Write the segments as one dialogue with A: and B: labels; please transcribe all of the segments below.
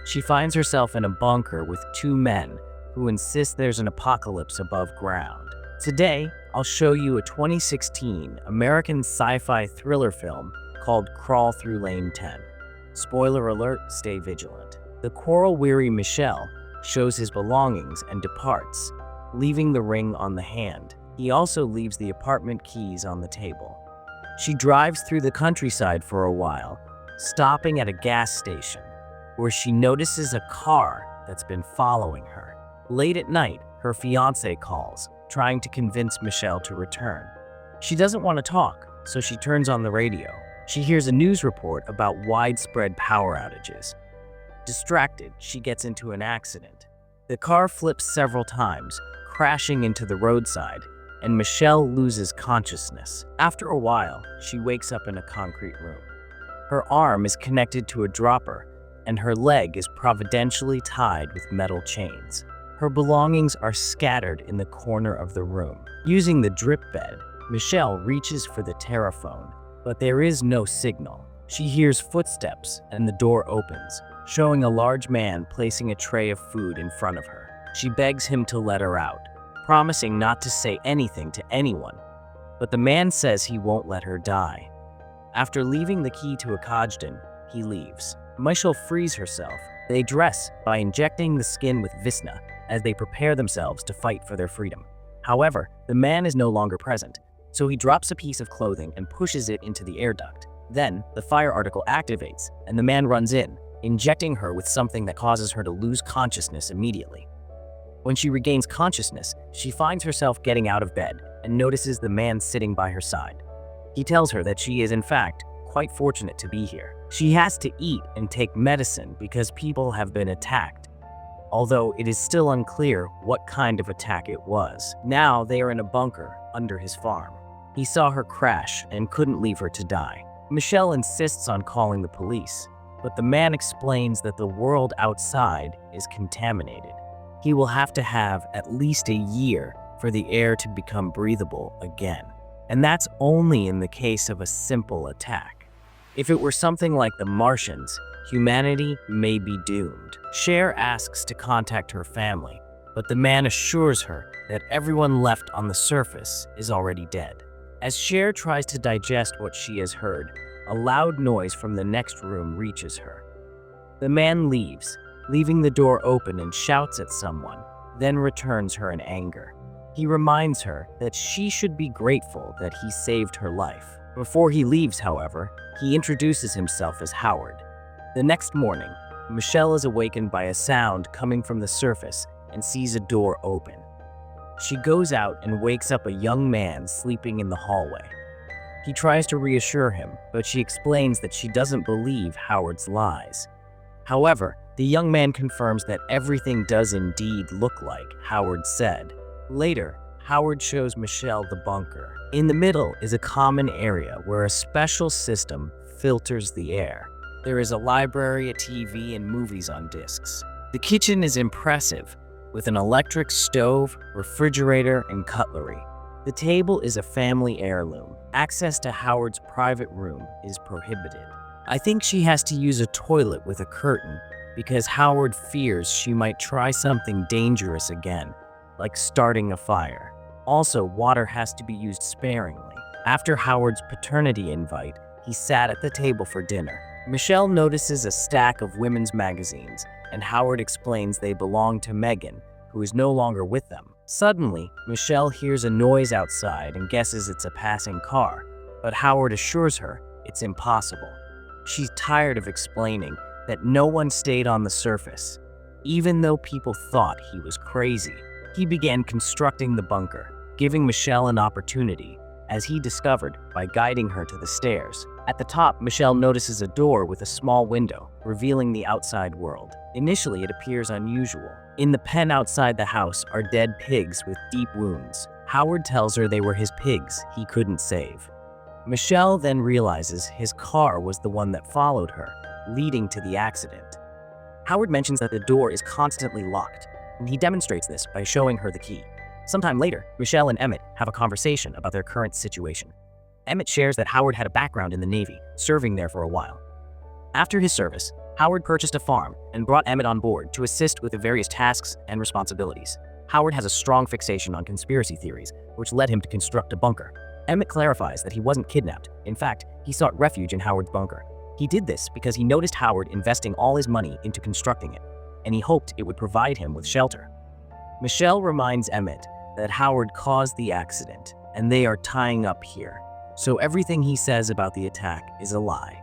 A: She finds herself in a bunker with two men who insist there's an apocalypse above ground. Today, I'll show you a 2016 American sci-fi thriller film called Crawl Through Lane 10. Spoiler alert, stay vigilant. The coral-weary Michel shows his belongings and departs, leaving the ring on the hand. He also leaves the apartment keys on the table. She drives through the countryside for a while, stopping at a gas station, where she notices a car that's been following her. Late at night, her fiancé calls, trying to convince Michel to return. She doesn't want to talk, so she turns on the radio. She hears a news report about widespread power outages. Distracted, she gets into an accident. The car flips several times, crashing into the roadside, and Michel loses consciousness. After a while, she wakes up in a concrete room. Her arm is connected to a dropper, and her leg is providentially tied with metal chains. Her belongings are scattered in the corner of the room. Using the drip bed, Michel reaches for the telephone, but there is no signal. She hears footsteps and the door opens, showing a large man placing a tray of food in front of her. She begs him to let her out, promising not to say anything to anyone, but the man says he won't let her die. After leaving the key to a Kajdan, he leaves. Michel frees herself. They dress by injecting the skin with Visna as they prepare themselves to fight for their freedom. However, the man is no longer present, so he drops a piece of clothing and pushes it into the air duct. Then, the fire article activates, and the man runs in, injecting her with something that causes her to lose consciousness immediately. When she regains consciousness, she finds herself getting out of bed and notices the man sitting by her side. He tells her that she is, in fact, quite fortunate to be here. She has to eat and take medicine because people have been attacked, although it is still unclear what kind of attack it was. Now they are in a bunker under his farm. He saw her crash and couldn't leave her to die. Michel insists on calling the police, but the man explains that the world outside is contaminated. He will have to have at least a year for the air to become breathable again. And that's only in the case of a simple attack. If it were something like the Martians, humanity may be doomed. Cher asks to contact her family, but the man assures her that everyone left on the surface is already dead. As Cher tries to digest what she has heard, a loud noise from the next room reaches her. The man leaves, leaving the door open, and shouts at someone, then returns her in anger. He reminds her that she should be grateful that he saved her life. Before he leaves, however, he introduces himself as Howard. The next morning, Michel is awakened by a sound coming from the surface and sees a door open. She goes out and wakes up a young man sleeping in the hallway. He tries to reassure him, but she explains that she doesn't believe Howard's lies. However, the young man confirms that everything does indeed look like Howard said. Later, Howard shows Michel the bunker. In the middle is a common area where a special system filters the air. There is a library, a TV, and movies on discs. The kitchen is impressive, with an electric stove, refrigerator, and cutlery. The table is a family heirloom. Access to Howard's private room is prohibited. I think she has to use a toilet with a curtain because Howard fears she might try something dangerous again, like starting a fire. Also, water has to be used sparingly. After Howard's paternity invite, he sat at the table for dinner. Michel notices a stack of women's magazines, and Howard explains they belong to Megan, who is no longer with them. Suddenly, Michel hears a noise outside and guesses it's a passing car, but Howard assures her it's impossible. She's tired of explaining that no one stayed on the surface, even though people thought he was crazy. He began constructing the bunker, giving Michel an opportunity, as he discovered by guiding her to the stairs. At the top, Michel notices a door with a small window, revealing the outside world. Initially, it appears unusual. In the pen outside the house are dead pigs with deep wounds. Howard tells her they were his pigs he couldn't save. Michel then realizes his car was the one that followed her, leading to the accident. Howard mentions that the door is constantly locked, and he demonstrates this by showing her the key. Sometime later, Michel and Emmett have a conversation about their current situation. Emmett shares that Howard had a background in the Navy, serving there for a while. After his service, Howard purchased a farm and brought Emmett on board to assist with the various tasks and responsibilities. Howard has a strong fixation on conspiracy theories, which led him to construct a bunker. Emmett clarifies that he wasn't kidnapped. In fact, he sought refuge in Howard's bunker. He did this because he noticed Howard investing all his money into constructing it, and he hoped it would provide him with shelter. Michelle reminds Emmett that Howard caused the accident, and they are tying up here, so everything he says about the attack is a lie.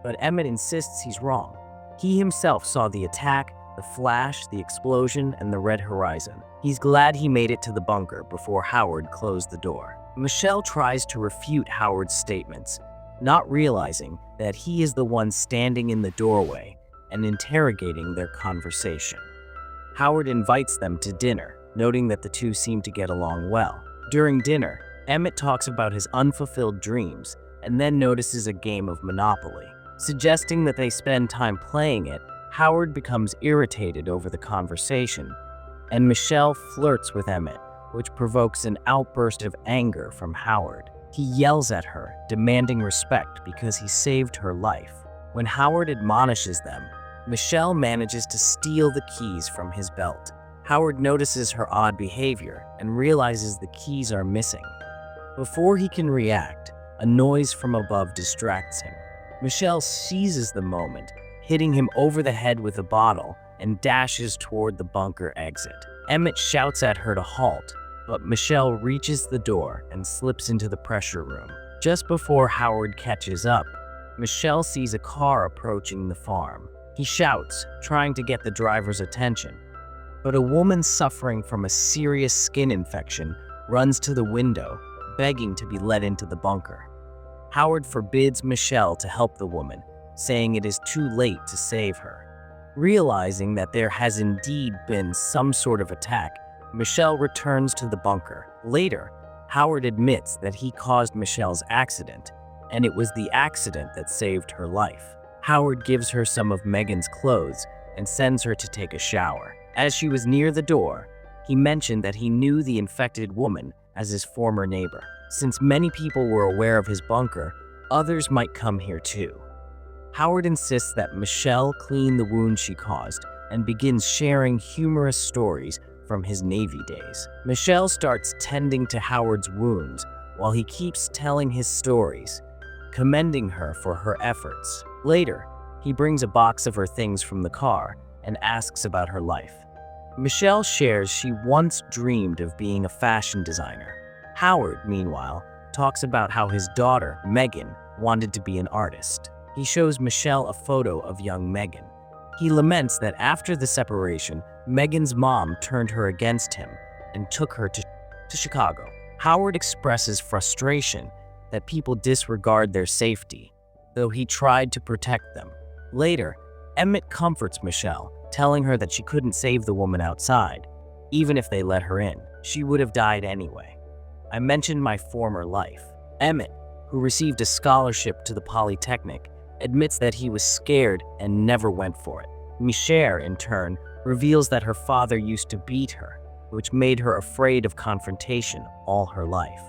A: But Emmett insists he's wrong. He himself saw the attack, the flash, the explosion, and the red horizon. He's glad he made it to the bunker before Howard closed the door. Michelle tries to refute Howard's statements, not realizing that he is the one standing in the doorway and interrogating their conversation. Howard invites them to dinner, noting that the two seem to get along well. During dinner, Emmett talks about his unfulfilled dreams and then notices a game of Monopoly. Suggesting that they spend time playing it, Howard becomes irritated over the conversation, and Michelle flirts with Emmett, which provokes an outburst of anger from Howard. He yells at her, demanding respect because he saved her life. When Howard admonishes them, Michelle manages to steal the keys from his belt. Howard notices her odd behavior and realizes the keys are missing. Before he can react, a noise from above distracts him. Michelle seizes the moment, hitting him over the head with a bottle, and dashes toward the bunker exit. Emmett shouts at her to halt, but Michelle reaches the door and slips into the pressure room. Just before Howard catches up, Michelle sees a car approaching the farm. He shouts, trying to get the driver's attention, but a woman suffering from a serious skin infection runs to the window, begging to be let into the bunker. Howard forbids Michelle to help the woman, saying it is too late to save her. Realizing that there has indeed been some sort of attack, Michelle returns to the bunker. Later, Howard admits that he caused Michelle's accident, and it was the accident that saved her life. Howard gives her some of Megan's clothes and sends her to take a shower. As she was near the door, he mentioned that he knew the infected woman as his former neighbor. Since many people were aware of his bunker, others might come here too. Howard insists that Michelle clean the wound she caused and begins sharing humorous stories from his Navy days. Michelle starts tending to Howard's wounds while he keeps telling his stories, commending her for her efforts. Later, he brings a box of her things from the car and asks about her life. Michelle shares she once dreamed of being a fashion designer. Howard, meanwhile, talks about how his daughter, Megan, wanted to be an artist. He shows Michelle a photo of young Megan. He laments that after the separation, Megan's mom turned her against him and took her to Chicago. Howard expresses frustration that people disregard their safety, though he tried to protect them. Later, Emmett comforts Michelle, telling her that she couldn't save the woman outside. Even if they let her in, she would have died anyway. I mentioned my former life. Emmett, who received a scholarship to the Polytechnic, admits that he was scared and never went for it. Michelle, in turn, reveals that her father used to beat her, which made her afraid of confrontation all her life.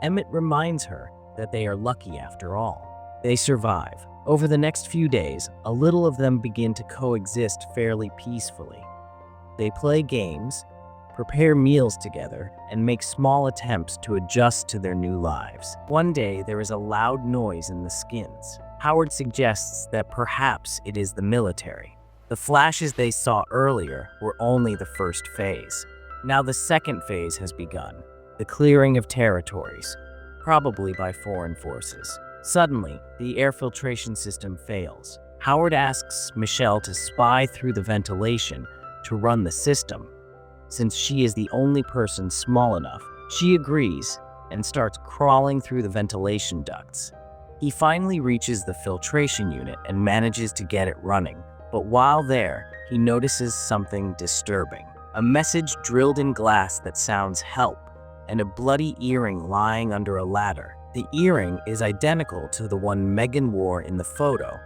A: Emmett reminds her that they are lucky after all. They survive. Over the next few days, a little of them begin to coexist fairly peacefully. They play games, prepare meals together, and make small attempts to adjust to their new lives. One day, there is a loud noise in the skins. Howard suggests that perhaps it is the military. The flashes they saw earlier were only the first phase. Now the second phase has begun, the clearing of territories, probably by foreign forces. Suddenly, the air filtration system fails. Howard asks Michelle to spy through the ventilation to run the system. Since she is the only person small enough, she agrees and starts crawling through the ventilation ducts. He finally reaches the filtration unit and manages to get it running, but while there, he notices something disturbing. A message drilled in glass that sounds "help," and a bloody earring lying under a ladder. The earring is identical to the one Megan wore in the photo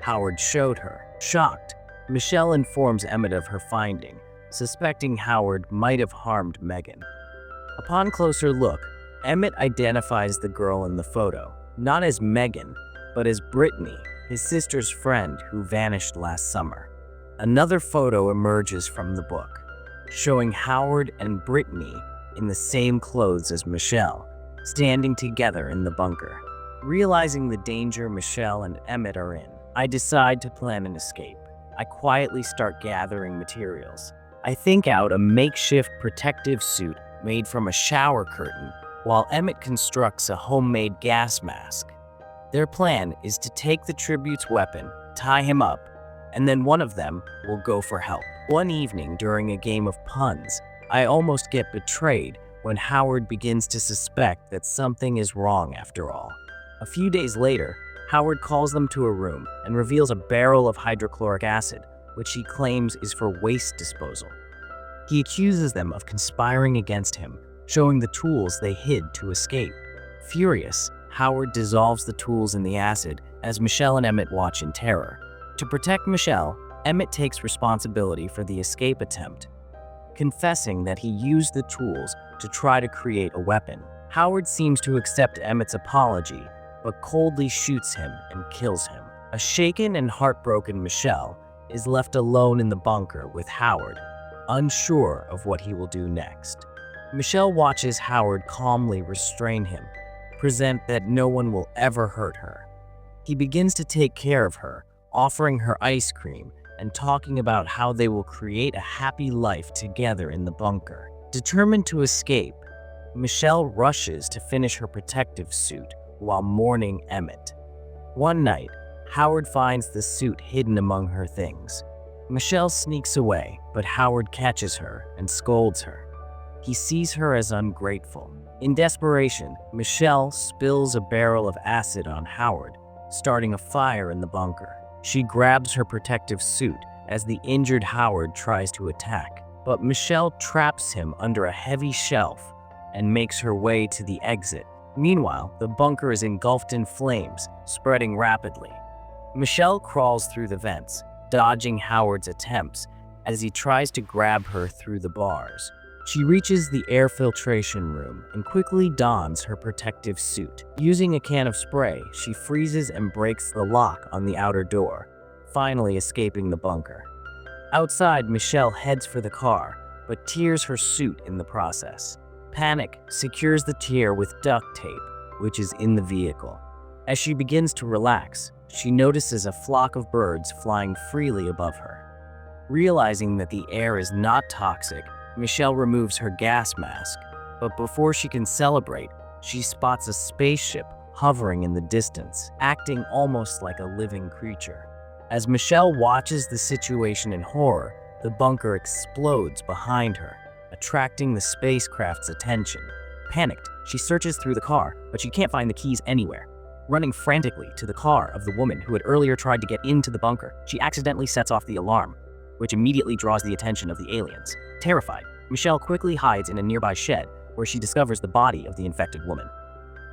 A: Howard showed her. Shocked, Michelle informs Emmett of her finding, suspecting Howard might have harmed Megan. Upon closer look, Emmett identifies the girl in the photo, not as Megan, but as Brittany, his sister's friend who vanished last summer. Another photo emerges from the book, showing Howard and Brittany in the same clothes as Michelle, standing together in the bunker. Realizing the danger Michelle and Emmett are in, I decide to plan an escape. I quietly start gathering materials. I think out a makeshift protective suit made from a shower curtain, while Emmett constructs a homemade gas mask. Their plan is to take the tribute's weapon, tie him up, and then one of them will go for help. One evening during a game of puns, I almost get betrayed when Howard begins to suspect that something is wrong after all. A few days later, Howard calls them to a room and reveals a barrel of hydrochloric acid, which he claims is for waste disposal. He accuses them of conspiring against him, showing the tools they hid to escape. Furious, Howard dissolves the tools in the acid as Michelle and Emmett watch in terror. To protect Michelle, Emmett takes responsibility for the escape attempt, confessing that he used the tools to try to create a weapon. Howard seems to accept Emmett's apology, but coldly shoots him and kills him. A shaken and heartbroken Michelle is left alone in the bunker with Howard, unsure of what he will do next. Michelle watches Howard calmly restrain him, present that no one will ever hurt her. He begins to take care of her, offering her ice cream and talking about how they will create a happy life together in the bunker. Determined to escape, Michelle rushes to finish her protective suit while mourning Emmett. One night, Howard finds the suit hidden among her things. Michelle sneaks away, but Howard catches her and scolds her. He sees her as ungrateful. In desperation, Michelle spills a barrel of acid on Howard, starting a fire in the bunker. She grabs her protective suit as the injured Howard tries to attack, but Michelle traps him under a heavy shelf and makes her way to the exit. Meanwhile, the bunker is engulfed in flames, spreading rapidly. Michelle crawls through the vents, dodging Howard's attempts as he tries to grab her through the bars. She reaches the air filtration room and quickly dons her protective suit. Using a can of spray, she freezes and breaks the lock on the outer door, finally escaping the bunker. Outside, Michelle heads for the car, but tears her suit in the process. Panic secures the tear with duct tape, which is in the vehicle. As she begins to relax, she notices a flock of birds flying freely above her. Realizing that the air is not toxic, Michelle removes her gas mask, but before she can celebrate, she spots a spaceship hovering in the distance, acting almost like a living creature. As Michelle watches the situation in horror, the bunker explodes behind her, attracting the spacecraft's attention. Panicked, she searches through the car, but she can't find the keys anywhere. Running frantically to the car of the woman who had earlier tried to get into the bunker, she accidentally sets off the alarm, which immediately draws the attention of the aliens. Terrified, Michelle quickly hides in a nearby shed where she discovers the body of the infected woman.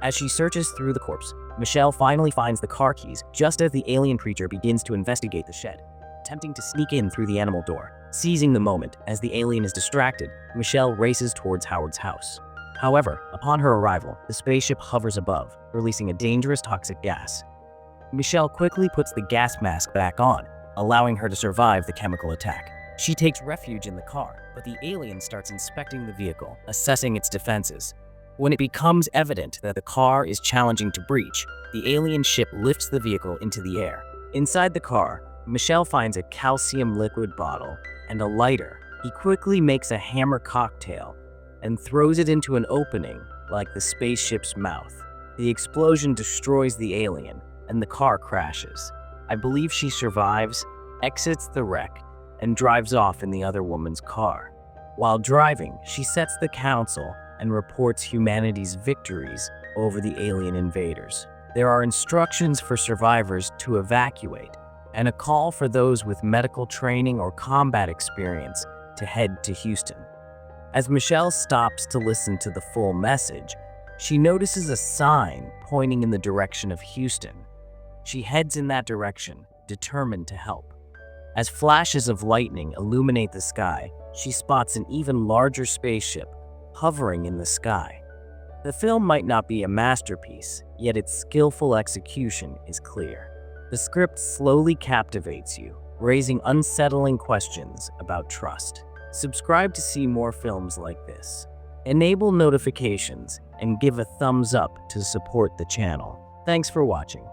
A: As she searches through the corpse, Michelle finally finds the car keys just as the alien creature begins to investigate the shed, attempting to sneak in through the animal door. Seizing the moment as the alien is distracted, Michelle races towards Howard's house. However, upon her arrival, the spaceship hovers above, releasing a dangerous toxic gas. Michelle quickly puts the gas mask back on, allowing her to survive the chemical attack. She takes refuge in the car, but the alien starts inspecting the vehicle, assessing its defenses. When it becomes evident that the car is challenging to breach, the alien ship lifts the vehicle into the air. Inside the car, Michelle finds a calcium liquid bottle and a lighter. He quickly makes a hammer cocktail and throws it into an opening like the spaceship's mouth. The explosion destroys the alien, and the car crashes. I believe she survives, exits the wreck, and drives off in the other woman's car. While driving, she sets the council and reports humanity's victories over the alien invaders. There are instructions for survivors to evacuate, and a call for those with medical training or combat experience to head to Houston. As Michelle stops to listen to the full message, she notices a sign pointing in the direction of Houston. She heads in that direction, determined to help. As flashes of lightning illuminate the sky, she spots an even larger spaceship hovering in the sky. The film might not be a masterpiece, yet its skillful execution is clear. The script slowly captivates you, raising unsettling questions about trust. Subscribe to see more films like this. Enable notifications and give a thumbs up to support the channel. Thanks for watching.